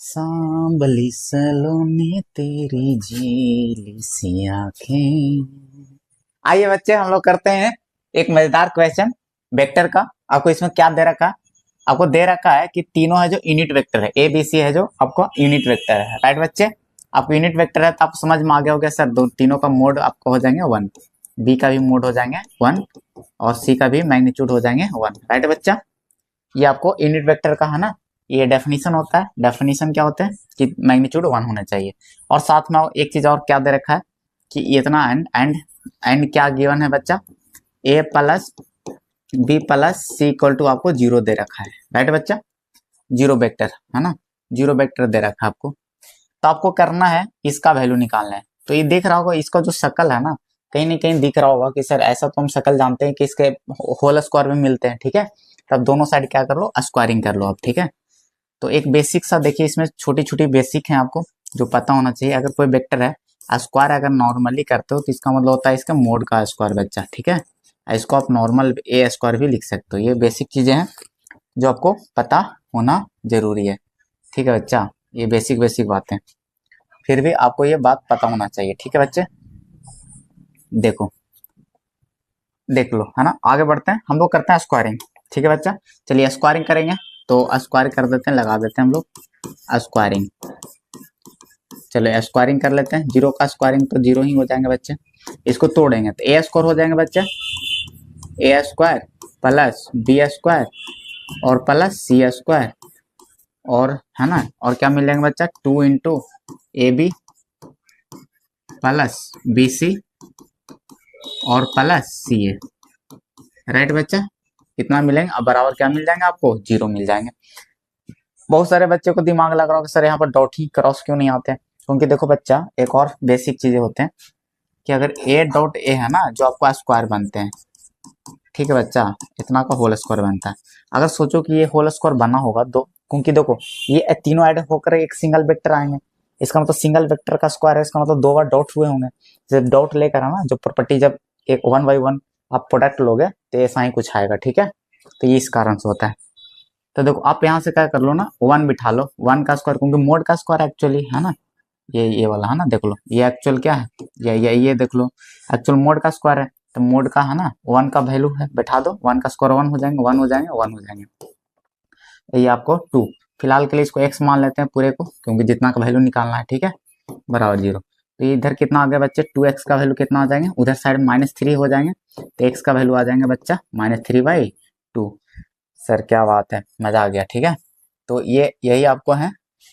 सांबली सलोने तेरी झीली सी आंखें। आइए बच्चे, हम लोग करते हैं एक मजेदार क्वेश्चन वेक्टर का। आपको इसमें क्या दे रखा है? आपको दे रखा है कि तीनों है जो यूनिट वेक्टर है, ए बी सी है जो आपको यूनिट वेक्टर है। राइट बच्चे, आपको यूनिट वेक्टर है तो आपको समझ में आ गया होगा सर, दो तीनों का मोड आपको हो जाएंगे 1, बी का भी मोड हो जाएंगे 1 और सी का भी मैग्नीट्यूड हो जाएंगे 1। राइट बच्चा, ये आपको यूनिट वेक्टर का है ना, ये डेफिनेशन होता है। डेफिनेशन क्या होता है कि मैग्नीट्यूड 1 होना चाहिए। और साथ में एक चीज और क्या दे रखा है कि इतना एंड क्या गिवन है बच्चा, A plus B plus C equal to आपको 0 दे रखा है। राइट बच्चा, जीरो वेक्टर है ना, जीरो वेक्टर दे रखा है आपको। तो आपको करना है इसका वैल्यू निकालना है। तो ये देख रहा होगा, इसका जो शकल है ना, कहीं ना कहीं दिख रहा होगा कि सर ऐसा तो हम शकल जानते हैं कि इसके होल स्क्वायर में मिलते हैं। ठीक है, तब दोनों साइड क्या कर लो, स्क्वायरिंग कर लो आप। ठीक है, तो एक बेसिक सा देखिए, इसमें छोटी छोटी बेसिक है आपको जो पता होना चाहिए। अगर कोई वेक्टर है स्क्वायर अगर नॉर्मली करते हो तो इसका मतलब होता है इसका मोड का स्क्वायर बच्चा। ठीक है, इसको आप नॉर्मल ए स्क्वायर भी लिख सकते हो। ये बेसिक चीजें हैं जो आपको पता होना जरूरी है। ठीक है बच्चा, ये बेसिक बेसिक बातें, फिर भी आपको ये बात पता होना चाहिए। ठीक है बच्चे, देखो देख लो है ना। आगे बढ़ते हैं, हम लोग करते हैं स्क्वायरिंग। ठीक है बच्चा, चलिए स्क्वायरिंग करेंगे। तो स्क्वायर कर देते हैं, लगा देते हैं हम लोग स्क्वायरिंग। चलो स्क्वायरिंग कर लेते हैं। जीरो का स्क्वायरिंग तो जीरो ही हो जाएंगे बच्चे। इसको तोड़ेंगे तो ए स्क्वायर हो जाएंगे बच्चे, A square plus B square और प्लस सी स्क्वायर, और है ना, और क्या मिल जाएंगे बच्चा, 2 into A B plus B C और प्लस सी ए। राइट बच्चा, कितना मिलेंगे अब बराबर क्या मिल जाएंगे आपको, 0 मिल जाएंगे। बहुत सारे बच्चे को दिमाग लग रहा होगा सर यहाँ पर डॉट ही क्रॉस क्यों नहीं आते हैं। क्योंकि देखो बच्चा, एक और बेसिक चीजें होते हैं कि अगर ए डॉट ए है ना, जो आपको स्क्वायर बनते हैं। ठीक है बच्चा, इतना का होल स्क्वायर बनता है। अगर सोचो कि ये होल स्क्वायर बना होगा दो, क्योंकि देखो ये तीनों ऐड होकर एक सिंगल वेक्टर आएंगे। इसका मतलब सिंगल वेक्टर का स्क्वायर है, इसका मतलब 2 बार डॉट हुए होंगे। जब डॉट लेकर आना, जो प्रॉपर्टी जब एक 1 बाई 1 आप प्रोडक्ट लोगे तो ऐसा ही कुछ आएगा। ठीक है, तो ये इस कारण से होता है। तो देखो आप यहाँ से क्या कर लो ना, 1 बिठा लो, 1 का स्क्वायर, क्योंकि मोड का स्क्वायर एक्चुअली है ना, ये वाला है ना, देख लो ये एक्चुअल क्या है, ये देख लो एक्चुअल मोड का स्क्वायर है। तो मोड का है ना 1 का वैल्यू है, बैठा दो, 1 का स्क्वायर 1 हो जाएंगे, 1 हो जाएंगे, 1 हो जाएंगे। ये आपको 2, फिलहाल के लिए इसको x मान लेते हैं पूरे को, क्योंकि जितना का वैल्यू निकालना है। ठीक है, बराबर 0। तो इधर कितना आ गया बच्चे, 2x का वैल्यू कितना आ जाएंगे, उधर साइड -3 हो जाएंगे, तो x का वैल्यू आ जाएंगे बच्चा -3/2। सर क्या बात है, मजा आ गया। ठीक है, तो ये यही आपको है